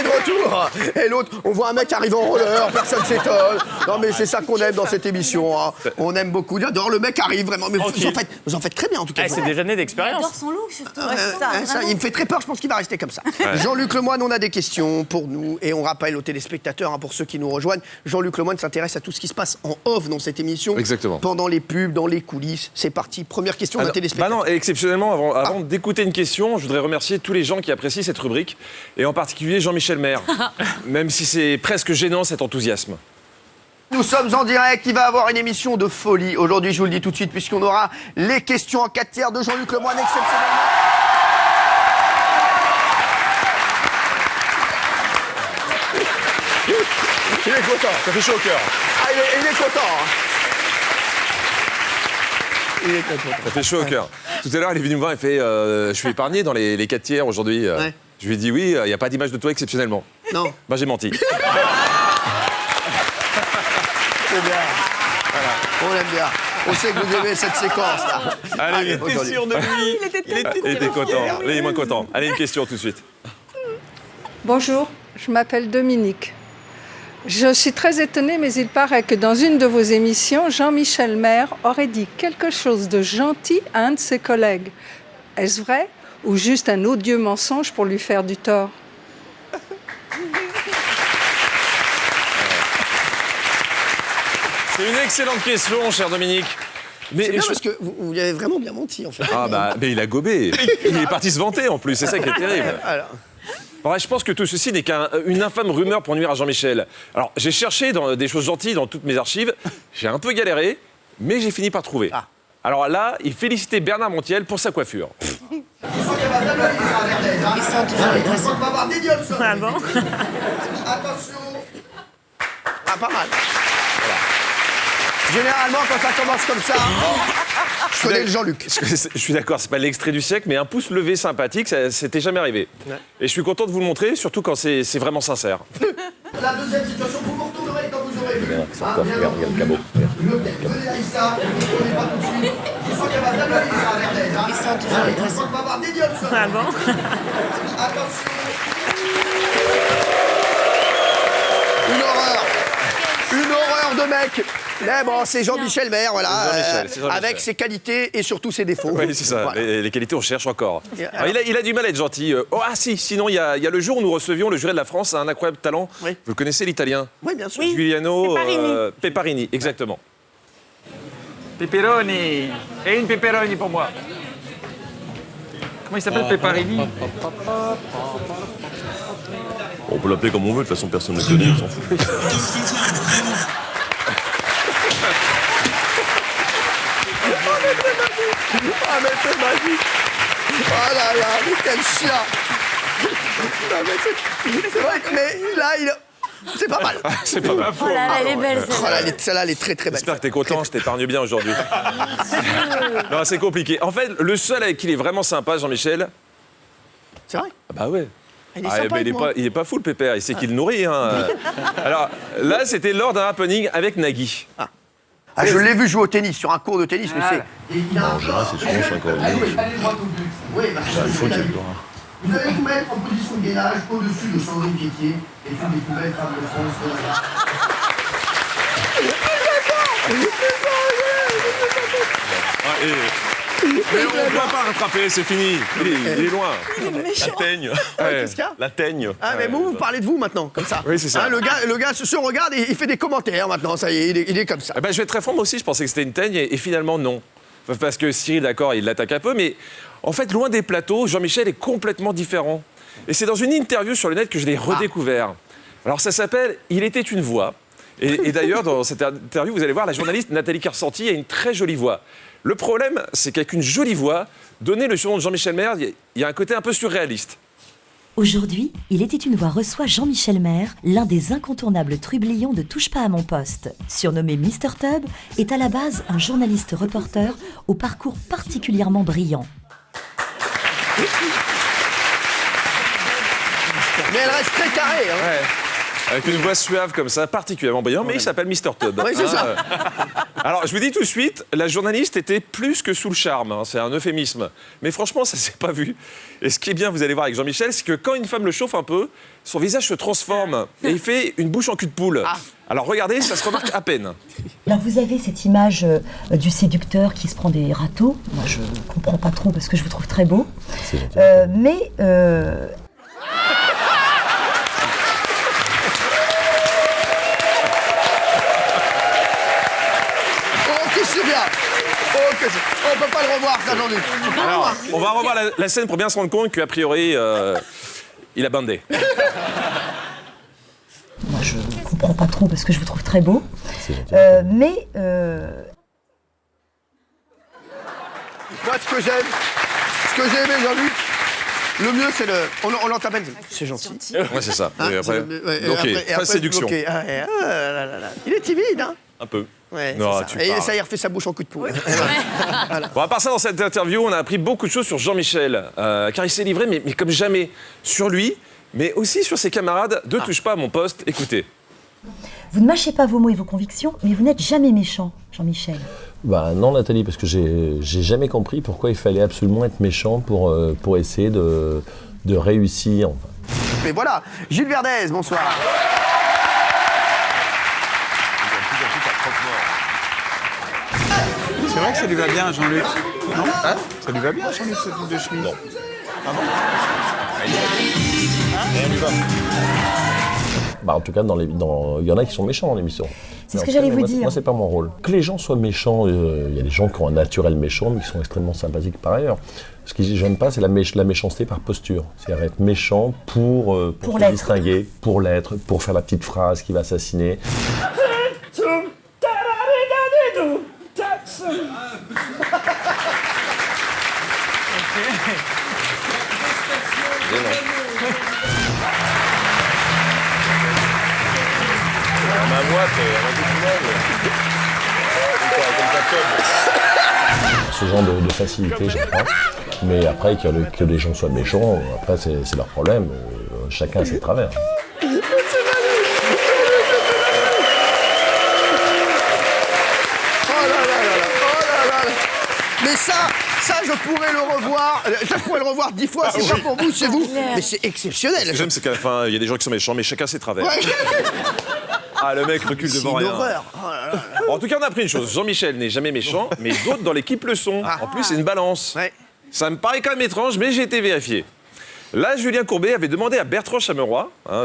est de retour. Et l'autre, on voit un mec arriver en roller, personne s'étonne. Non mais c'est ça qu'on aime dans cette émission. Hein. On aime beaucoup. J'adore, le mec arrive vraiment. Mais vous en faites très bien en tout cas. C'est des années d'expérience. J'adore son look surtout. Ça, il me fait très peur, je pense qu'il va rester comme ça. Jean-Luc Lemoyne, on a des questions pour nous. Et on rappelle aux téléspectateurs, hein, pour ceux qui nous rejoignent, Jean-Luc Lemoyne s'intéresse à tout ce qui se passe en off dans cette émission. Exactement. Pendant les pubs, dans les coulisses. C'est parti. Première question d'un téléspectateur. Bah non, exceptionnellement, avant d'écouter une question, je voudrais remercier tous les gens qui apprécient cette rubrique, et en particulier Jean-Michel Maire, même si c'est presque gênant cet enthousiasme. Nous sommes en direct, il va y avoir une émission de folie. Aujourd'hui, je vous le dis tout de suite, puisqu'on aura les questions en 4 tiers de Jean-Luc Lemoyne, exceptionnellement. Il est content. Ça fait chaud au cœur. Ah, il est content. Hein. Il est très content. Ça fait chaud au cœur. Tout à l'heure, il est venu me voir, il fait je suis épargné dans les 4 tiers aujourd'hui. Ouais. Je lui ai dit oui, il n'y a pas d'image de toi exceptionnellement. Non. Bah j'ai menti. C'est bien. Voilà. On l'aime bien. On sait que vous aimez cette séquence-là. Allez, il était sûr de lui. Il était content. Là, il est moins content. Allez, une question tout de suite. Bonjour, je m'appelle Dominique. Je suis très étonnée, mais il paraît que dans une de vos émissions, Jean-Michel Maire aurait dit quelque chose de gentil à un de ses collègues. Est-ce vrai ou juste un odieux mensonge pour lui faire du tort? C'est une excellente question, cher Dominique. Mais c'est bien parce que vous lui avez vraiment bien menti, en fait. Ah bah, mais il a gobé. Il est parti se vanter en plus, c'est ça qui est terrible. Alors. Ouais, je pense que tout ceci n'est qu'une infâme rumeur pour nuire à Jean-Michel. Alors, j'ai cherché des choses gentilles dans toutes mes archives, j'ai un peu galéré, mais j'ai fini par trouver. Ah. Alors là, il félicitait Bernard Montiel pour sa coiffure. Ils sont toujours les poissons. Ah bon? Attention. Ah, pas mal. Voilà. Généralement, quand ça commence comme ça, je connais le Jean-Luc. Je suis d'accord, c'est pas l'extrait du siècle, mais un pouce levé sympathique, ça s'était jamais arrivé. Ouais. Et je suis content de vous le montrer, surtout quand c'est vraiment sincère. La deuxième situation, vous vous retournerez quand vous aurez vu. Regarde le cabot. Venez Aïssa, ne prenez pas tout de suite. Je sens qu'elle va d'analyser ça, Vernet. Ils sont toujours les poissons. On va avoir des dioles. Ah bon? Attention. Une horreur de mec. Mais bon, c'est Jean-Michel Maire, voilà, Jean-Michel. avec ses qualités et surtout ses défauts. Oui, c'est ça. Voilà. Les qualités, on cherche encore. Alors, il a du mal à être gentil. Sinon, il y a le jour où nous recevions le juré de la France à un incroyable talent. Oui. Vous le connaissez, l'italien? Oui, bien sûr. Giuliano Peparini. Peparini, exactement. Pepperoni. Et une pepperoni pour moi. Comment il s'appelle, Peparini? On peut l'appeler comme on veut, de toute façon personne ne le connaît, on s'en fout. Ah mais c'est magique. Oh là là, mais quel chien. C'est vrai que mais là, c'est pas mal. C'est pas mal. Oh là là, elle est belle, Oh là, celle-là, elle est très très belle. J'espère que t'es content, je t'épargne bien aujourd'hui. Non, c'est compliqué. En fait, le seul avec qui il est vraiment sympa, Jean-Michel... C'est vrai? Ah bah ouais. Il est sympa avec moi. Il est pas fou, le pépère, il sait qu'il le nourrit. Hein. Alors, là, c'était lors d'un happening avec Nagui. Ah, je l'ai vu jouer au tennis, sur un cours de tennis, mais c'est... En général, c'est souvent 5 ans. Oui, bah, Il faut qu'il y ait le droit. vous allez vous mettre en position de gainage au-dessus de Sandrine Quétier et toutes les plus belles femmes de France de la Mais on ne va pas rattraper, c'est fini. Il est loin. La teigne. Qu'est-ce qu'il y a? La teigne. Ah, mais vous parlez de vous maintenant, comme ça. Oui, c'est ça. Hein, le gars se regarde et il fait des commentaires maintenant, ça y est, il est comme ça. Eh ben, je vais être très franc, moi aussi, je pensais que c'était une teigne, et finalement, non. Parce que Cyril, d'accord, il l'attaque un peu, mais en fait, loin des plateaux, Jean-Michel est complètement différent. Et c'est dans une interview sur le net que je l'ai redécouvert. Alors, ça s'appelle « Il était une voix ». Et d'ailleurs, dans cette interview, vous allez voir, la journaliste Nathalie Carsanti a une très jolie voix. Le problème, c'est qu'avec une jolie voix, donner le surnom de Jean-Michel Maire, il y a un côté un peu surréaliste. Aujourd'hui, Il était une voix reçoit Jean-Michel Maire, l'un des incontournables trublions de Touche pas à mon poste. Surnommé Mr Tub, est à la base un journaliste reporter au parcours particulièrement brillant. Mais elle reste très carrée, hein. Ouais. Avec une voix suave comme ça, particulièrement brillant, mais il s'appelle Mr. Todd. Oui, c'est ça. Alors, je vous dis tout de suite, la journaliste était plus que sous le charme, hein, c'est un euphémisme. Mais franchement, ça s'est pas vu. Et ce qui est bien, vous allez voir avec Jean-Michel, c'est que quand une femme le chauffe un peu, son visage se transforme et il fait une bouche en cul de poule. Alors regardez, ça se remarque à peine. Alors vous avez cette image du séducteur qui se prend des râteaux. Moi je comprends pas trop parce que je vous trouve très beau. Mais Ok, c'est bien. Ok, on peut pas le revoir, ça, Jean-Luc. Alors, on va revoir la scène pour bien se rendre compte qu'a priori, il a bandé. moi je comprends pas trop parce que je vous trouve très beau. Mais Moi, ce que j'ai aimé, Jean-Luc, le mieux, c'est le. On l'entend peine. C'est gentil. Ouais, c'est ça. Hein, Et après, et bloqué, après, phase séduction. bloqué. Ah, et, là, là, là. Il est timide, hein. Un peu. Ouais, Non, c'est tu ça. Et parles. ça, il refait sa bouche en coup de poule. Bon, à part ça, dans cette interview, on a appris beaucoup de choses sur Jean-Michel, car il s'est livré, mais comme jamais, sur lui, mais aussi sur ses camarades de Touche pas à mon poste. Écoutez. vous ne mâchez pas vos mots et vos convictions, mais vous n'êtes jamais méchant, Jean-Michel. Bah non Nathalie, parce que j'ai jamais compris pourquoi il fallait absolument être méchant pour essayer de réussir. Mais voilà, Gilles Verdez, bonsoir. C'est vrai que ça lui va bien, Jean-Luc. Non ça lui va bien, Jean-Luc, cette coupe de chemise. Non. Ah bon Bah en tout cas, il y en a qui sont méchants dans l'émission. C'est ce Mais que en tout j'allais cas, vous moi, dire. Moi, c'est pas mon rôle. Que les gens soient méchants, il y a des gens qui ont un naturel méchant, mais qui sont extrêmement sympathiques par ailleurs. Ce que j'aime pas, c'est la méchanceté par posture. C'est-à-dire être méchant pour se l'être. distinguer, pour l'être, pour faire la petite phrase qui va assassiner. Ce genre de facilité, j'aime pas. Mais après, que les gens soient méchants, après, c'est leur problème. Chacun a ses travers. Oh là là là là, oh là là là. Mais ça, je pourrais le revoir. Je pourrais le revoir 10 fois. C'est pas pour vous, c'est vous. Mais c'est exceptionnel. Ce que j'aime, c'est qu'à la fin, il y a des gens qui sont méchants, mais chacun ses travers. Ouais. Ah, le mec recule C'est devant une rien. horreur. Oh là là. Bon, en tout cas, on a appris une chose. Jean-Michel n'est jamais méchant, mais d'autres dans l'équipe le sont. En plus, c'est une balance. Ouais. Ça me paraît quand même étrange, mais j'ai été vérifié. Là, Julien Courbet avait demandé à Bertrand Chameroy, hein,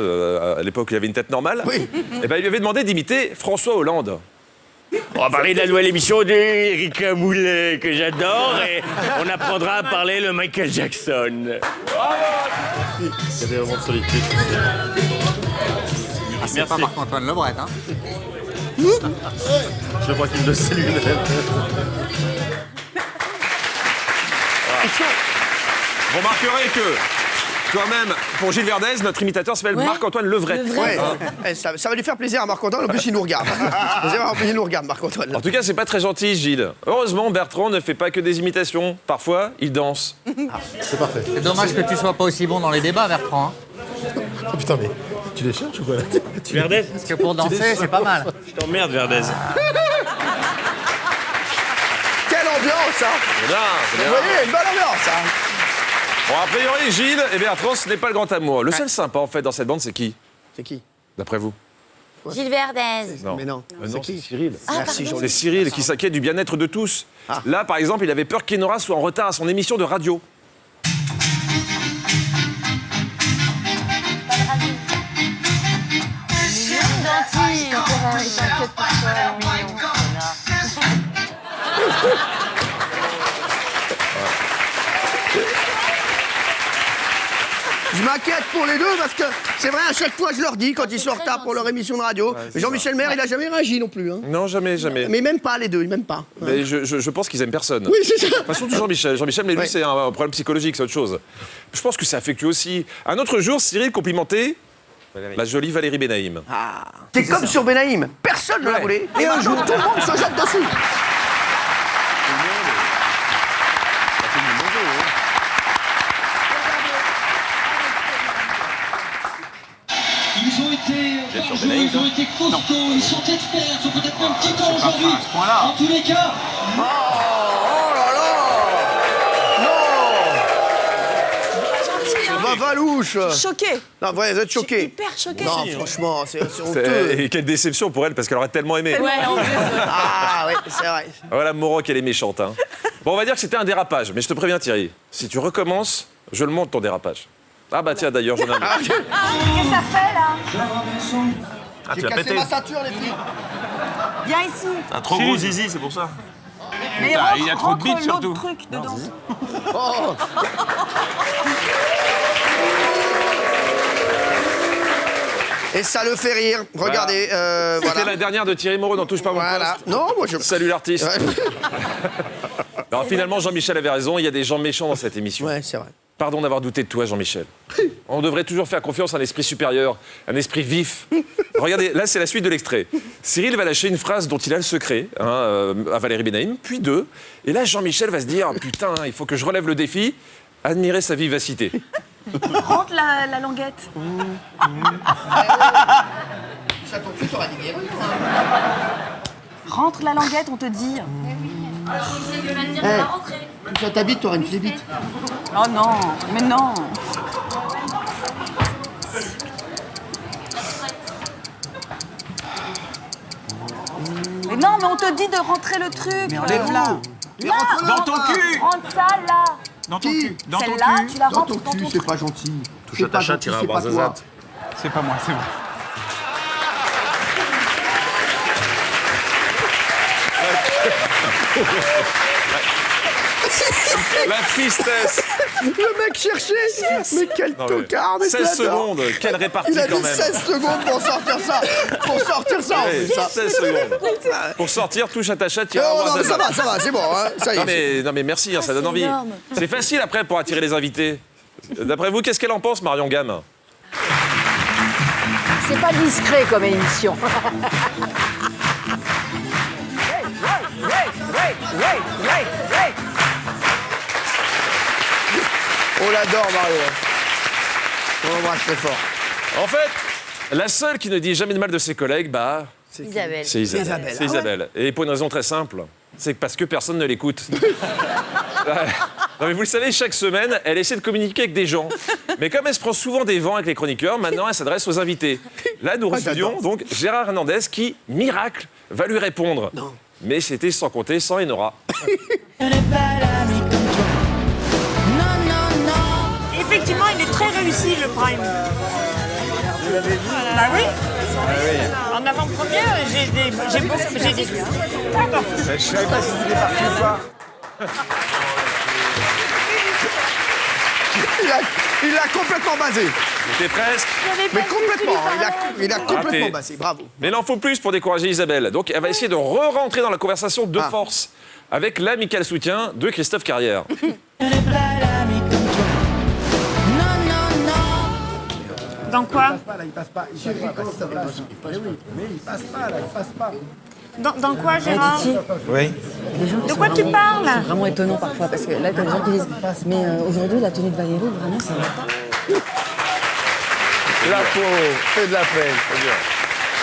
à l'époque il avait une tête normale, Oui. et ben, il lui avait demandé d'imiter François Hollande. On va parler de la nouvelle émission d'Éric Moulet que j'adore et on apprendra à parler le Michael Jackson. C'est des moments de solitude. C'est pas Marc-Antoine Lebret, hein. Je crois qu'il le sait lui-même. Vous remarquerez que, quand même, pour Gilles Verdez, notre imitateur s'appelle Marc-Antoine Levret. Ouais. Ça va lui faire plaisir à Marc-Antoine. En plus, il nous regarde. Il nous regarde, Marc-Antoine. En tout cas, c'est pas très gentil, Gilles. Heureusement, Bertrand ne fait pas que des imitations. Parfois, il danse. C'est parfait. C'est dommage que tu sois pas aussi bon dans les débats, Bertrand. Oh putain, mais tu les cherches ou quoi? Verdez, Parce que pour danser, c'est pas mal. je t'emmerde, Verdez. Quelle ambiance, hein. C'est bien, c'est bien. Vous voyez, une bonne ambiance, hein. Bon, a priori, Gilles et Bertrand, ce n'est pas le grand amour. Le seul sympa, en fait, dans cette bande, c'est qui, C'est qui? d'après vous? Gilles Verdez. Non. Mais non. Non, C'est qui? c'est Cyril. Merci, Jean-Luc. C'est Cyril qui s'inquiète du bien-être de tous. Ah. Là, par exemple, il avait peur qu'Enora soit en retard à son émission de radio. Gentil. T'inquiète pour toi, mignon. Je m'inquiète pour les deux parce que c'est vrai, à chaque fois je leur dis quand ils sont en retard pour leur émission de radio. Jean-Michel Maire, il a jamais réagi non plus. Hein. Non, jamais, jamais. Mais même pas les deux, même pas. Mais je pense qu'ils aiment personne. Oui, c'est ça. Enfin, surtout Jean-Michel. Jean-Michel, mais lui, Ouais. c'est un problème psychologique, c'est autre chose. Je pense que c'est affectueux aussi. Un autre jour, Cyril complimentait la jolie Valérie Benaïm. T'es comme sur Benaïm, personne ne l'a volé. Et un jour, tout le monde se jette dessus. Ils ont été joueurs, ils ont été costauds, ils sont experts, ils ont peut-être un petit temps aujourd'hui. À ce point-là. En tous les cas. Oh là là. Non. Valouche. Choquée. Non, ouais, vous êtes choqués. Hyper choquée. Non, franchement, c'est honteux. Et quelle déception pour elle, parce qu'elle aurait tellement aimé. Ouais, en plus. Ah oui, c'est vrai. Voilà, Moreau, qu'elle est méchante. Hein. Bon, on va dire que c'était un dérapage, mais je te préviens, Thierry, si tu recommences, je le monte ton dérapage. Ah bah tiens, d'ailleurs, j'en ai un. Qu'est-ce que ça fait là? J'ai cassé ma ceinture, les filles. Viens ici. Un trop gros zizi, c'est pour ça. Mais Il y a trop de bites, surtout. l'autre truc dedans. Oh. Et ça le fait rire. Regardez, C'était voilà. la dernière de Thierry Moreau dans Touche pas mon Voilà. poste. Non, moi je... Salut l'artiste. Ouais, Alors finalement, Jean-Michel avait raison, il y a des gens méchants dans cette émission. ouais c'est vrai. Pardon d'avoir douté de toi, Jean-Michel. On devrait toujours faire confiance à un esprit supérieur, un esprit vif. Regardez, là, c'est la suite de l'extrait. Cyril va lâcher une phrase dont il a le secret à Valérie Benaïm, puis deux. Et là, Jean-Michel va se dire « Putain, il faut que je relève le défi, admirer sa vivacité. Rentre la languette. Ça tombe plus, t'auras dit guéri. Rentre la languette, on te dit. Tu fais ta bite, t'auras une flébite. Oh non, mais non. Mais non, mais on te dit de rentrer le truc. Mais enlève-la. Dans ton cul. Rentre ça là. Dans ton cul. Dans ton Celle-là, cul. tu la Dans rentres ton dans cul, ton c'est truc. pas gentil. Touche à ta chatte, t'iras c'est voir pas Zazat. toi. C'est pas moi, c'est vrai. La tristesse. Le mec cherchait, mais quel Non, mais tocard, mais 16 je l'adore. secondes, quelle répartie Il a quand mis même. 16 secondes pour sortir ça. Pour sortir ça, en Ouais, plus, ça. 16 secondes. Pour sortir, touche à ta chatte, t'iras Non, voir non, mais Zazat. ça va, c'est bon, hein. Ça y est. Non mais merci, hein, ça donne c'est envie. énorme. C'est facile après pour attirer les invités. D'après vous, qu'est-ce qu'elle en pense, Marion Gamme? C'est pas discret comme émission. On l'adore, Mario. On l'embrasse très fort. En fait, la seule qui ne dit jamais de mal de ses collègues, bah, Isabelle. c'est Isabelle. Isabelle. C'est Ah ouais. Isabelle. Et pour une raison très simple, c'est parce que personne ne l'écoute. Ouais. Non mais vous le savez, chaque semaine, elle essaie de communiquer avec des gens. Mais comme elle se prend souvent des vents avec les chroniqueurs, maintenant elle s'adresse aux invités. Là, nous recevions j'adore. donc Gérard Hernandez qui, miracle, va lui répondre. Non. Mais c'était sans compter sans Enora. Effectivement, il est très réussi le prime. Bah oui. En avant-première, j'ai dit. Pardon. Je savais pas si c'était parti ou pas. Il l'a complètement basé. C'était presque. Mais complètement. Il a complètement Raté. basé. Bravo. Mais il en faut plus pour décourager Isabelle. Donc elle va essayer de re-rentrer dans la conversation de Ah. force avec l'amical soutien de Christophe Carrière. Dans quoi? Il passe pas. Dans quoi, Gérard? Oui. De quoi tu parles? C'est vraiment étonnant parfois parce que là, t'as des gens qui disent mais aujourd'hui, la tenue de Valérie, vraiment, ça va pas. La pauvre. Fait de la peine. C'est dur.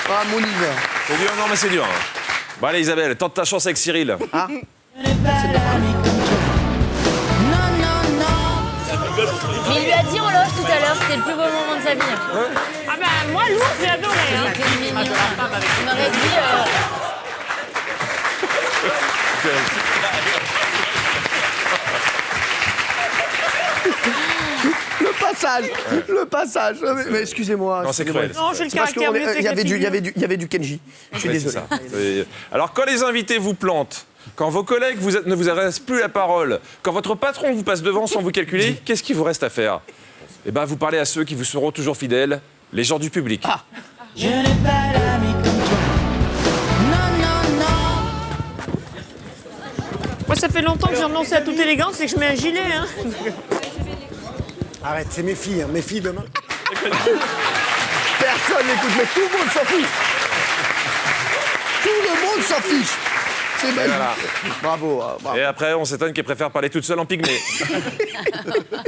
Ah, mon hiver. C'est dur, non mais c'est dur. Hein. Bon allez Isabelle, tente ta chance avec Cyril. Ah. Mais il lui a dit en loge tout à l'heure, c'était le plus beau moment de sa vie. Ah ben moi, l'ours, j'ai adoré. Il était mignon. On aurait dit... Le passage. Mais excusez-moi. Non, c'est excusez-moi. cruel. Non, j'ai le C'est parce caractère qu'il mieux que y la avait figure. il y avait du Kenji. Je suis Ouais, c'est désolé. ça. Alors quand les invités vous plantent, quand vos collègues ne vous adressent plus la parole, quand votre patron vous passe devant sans vous calculer, qu'est-ce qu'il vous reste à faire? Eh ben vous parlez à ceux qui vous seront toujours fidèles, les gens du public. Ah. Je n'ai pas d'amis comme toi. Moi, ça fait longtemps que j'ai renoncé à toute élégance et que je mets un gilet. Hein. Arrête, c'est mes filles demain. Personne n'écoute, mais tout le monde s'en fiche. Tout le monde s'en fiche. C'est magnifique. voilà. Bravo, bravo. Et après, on s'étonne qu'elle préfère parler toute seule en pygmée.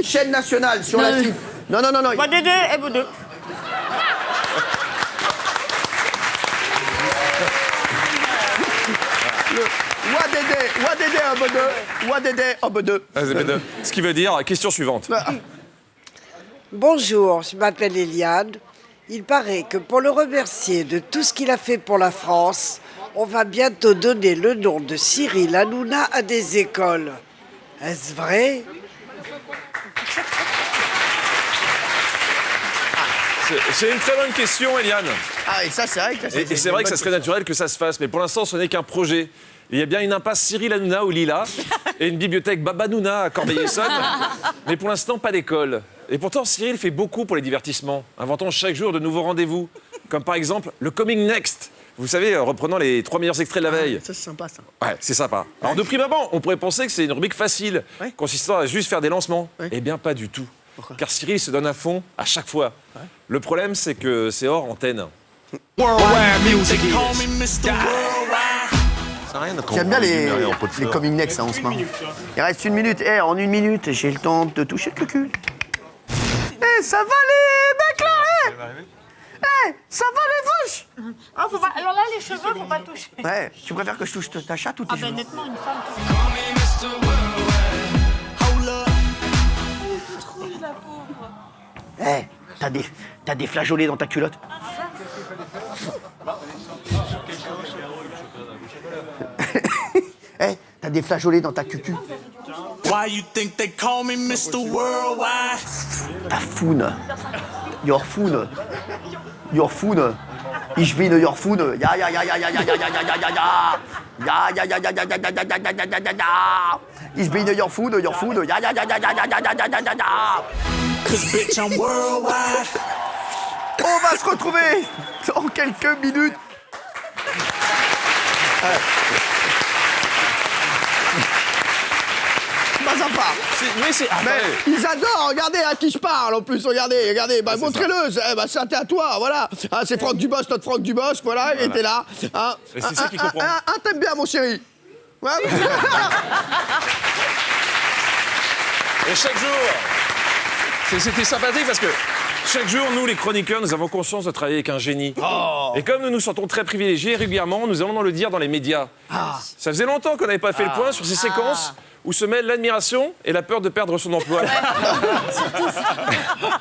Chaîne nationale sur la cible. Non. Moi, des deux et vous deux. Wadede Obede. Wadede Obede. Ce qui veut dire, question suivante. Bonjour, je m'appelle Eliane. Il paraît que pour le remercier de tout ce qu'il a fait pour la France, on va bientôt donner le nom de Cyril Hanouna à des écoles. Est-ce vrai? C'est une très bonne question, Eliane. Ah, et ça, c'est vrai que Et c'est vrai que ça serait naturel que ça se fasse, mais pour l'instant, ce n'est qu'un projet. Il y a bien une impasse Cyril Hanouna au Lila et une bibliothèque Babanouna à Corbeil-Essonnes, mais pour l'instant, pas d'école. Et pourtant, Cyril fait beaucoup pour les divertissements, inventant chaque jour de nouveaux rendez-vous, comme par exemple le Coming Next. Vous savez, reprenant les 3 meilleurs extraits de la veille. Ça, c'est sympa, ça. Ouais, c'est sympa. Alors, de prime abord, on pourrait penser que c'est une rubrique facile, consistant à juste faire des lancements. Eh bien, pas du tout. Pourquoi? Car Cyril se donne à fond à chaque fois. Le problème, c'est que c'est hors antenne. J'aime bien les coming next, en ce moment. Il reste 1 minute. En 1 minute, j'ai le temps de toucher le cul. Ça va les mecs là, ça va les vaches. Ah, faut pas... Alors là, les cheveux, faut pas toucher. Ouais, tu préfères que je touche ta chatte ou tes cheveux? Nettement, une femme. T'as des flageolets dans ta culotte. T'as des flageolets dans ta cucu. Ta foune. Your foune. Your foune. Ich bin your foune. Ja. Ja. Ich bin your foune. Ja. On va se retrouver dans quelques minutes. Pas sympa. Mais ils adorent, regardez à qui je parle en plus, regardez, montrez-le, c'était à toi, voilà. C'est Franck Dubosc, notre Franck Dubosc, voilà, il était là. Et c'est ça qui comprend. T'aimes bien mon chéri. Ouais. Et chaque jour, c'était sympathique parce que chaque jour, nous, les chroniqueurs, nous avons conscience de travailler avec un génie. Et comme nous nous sentons très privilégiés, régulièrement, nous allons le dire dans les médias. Ça faisait longtemps qu'on n'avait pas fait le point sur ces séquences où se mêlent l'admiration et la peur de perdre son emploi.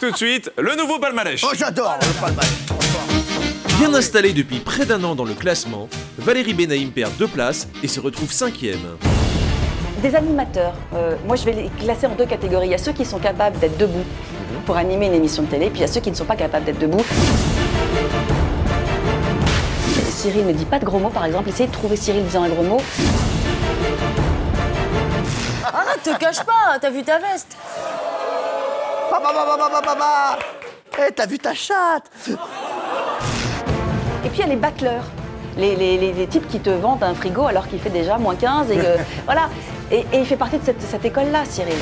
Tout de suite, le nouveau palmarès. Oh, j'adore le palmarès. Bien installée depuis près d'1 an dans le classement, Valérie Benaïm perd 2 places et se retrouve 5e. Des animateurs, moi je vais les classer en 2 catégories. Il y a ceux qui sont capables d'être debout pour animer une émission de télé, puis il y a ceux qui ne sont pas capables d'être debout. Cyril ne dit pas de gros mots, par exemple. Essayez de trouver Cyril disant un gros mot. Arrête, te cache pas, t'as vu ta veste. T'as vu ta chatte. Et puis il y a les bâcleurs, les types qui te vendent un frigo alors qu'il fait déjà moins 15 et voilà. Et il fait partie de cette école-là, Cyril.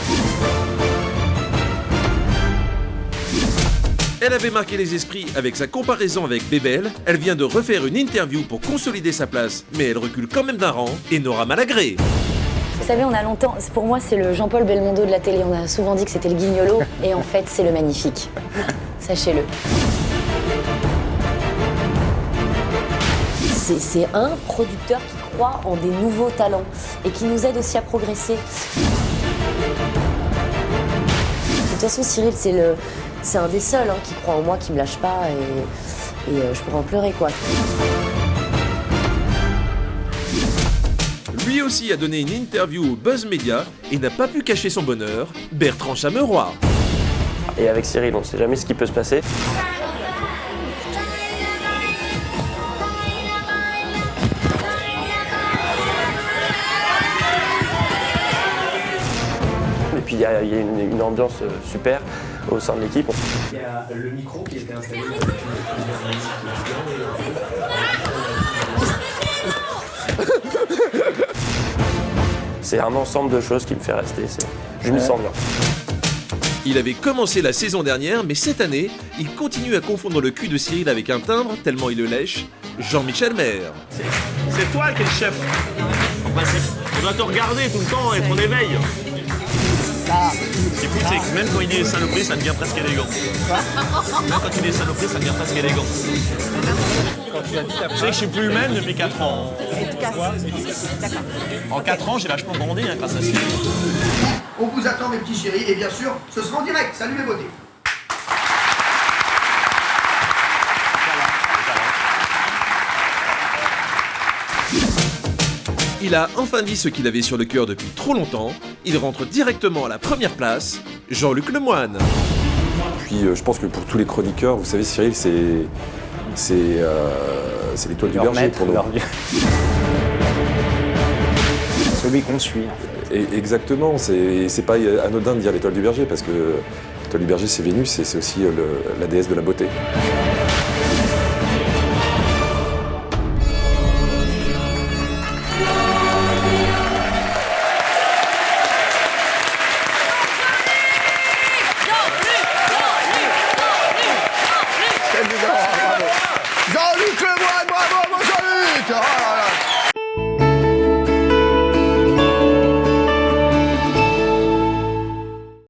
Elle avait marqué les esprits avec sa comparaison avec Bébel. Elle vient de refaire une interview pour consolider sa place, mais elle recule quand même d'un rang et n'aura mal à gré. Vous savez, on a longtemps, pour moi c'est le Jean-Paul Belmondo de la télé, on a souvent dit que c'était le guignolo, et en fait c'est le magnifique. Sachez-le. C'est un producteur qui croit en des nouveaux talents et qui nous aide aussi à progresser. De toute façon, Cyril, c'est un des seuls qui croit en moi, qui me lâche pas et je pourrais en pleurer, quoi. Lui aussi a donné une interview au Buzz Media et n'a pas pu cacher son bonheur, Bertrand Chameroy. Et avec Cyril, on ne sait jamais ce qui peut se passer. Et puis il y a une ambiance super au sein de l'équipe. Il y a le micro qui était installé. C'est un ensemble de choses qui me fait rester. Je m'y sens bien. Il avait commencé la saison dernière, mais cette année, il continue à confondre le cul de Cyril avec un timbre, tellement il le lèche, Jean-Michel Maire. C'est toi qui es le chef. On doit te regarder tout le temps, être en éveil. Ce qui est fou, c'est que même quand il dit saloperie, ça devient presque élégant. Même quand il dit saloperie, ça devient presque élégant. quand tu habites à Tu sais que je suis plus humaine depuis 4 ans. D'accord. En 4 ans, j'ai vachement grandi grâce à ça. On vous attend, mes petits chéris, et bien sûr, ce sera en direct. Salut mes beautés. Il a enfin dit ce qu'il avait sur le cœur depuis trop longtemps. Il rentre directement à la première place, Jean-Luc Lemoyne. Puis je pense que pour tous les chroniqueurs, vous savez, Cyril, c'est l'étoile du berger pour nous. Celui qu'on suit. Et exactement, c'est pas anodin de dire l'étoile du berger, parce que l'étoile du berger, c'est Vénus et c'est aussi la déesse de la beauté.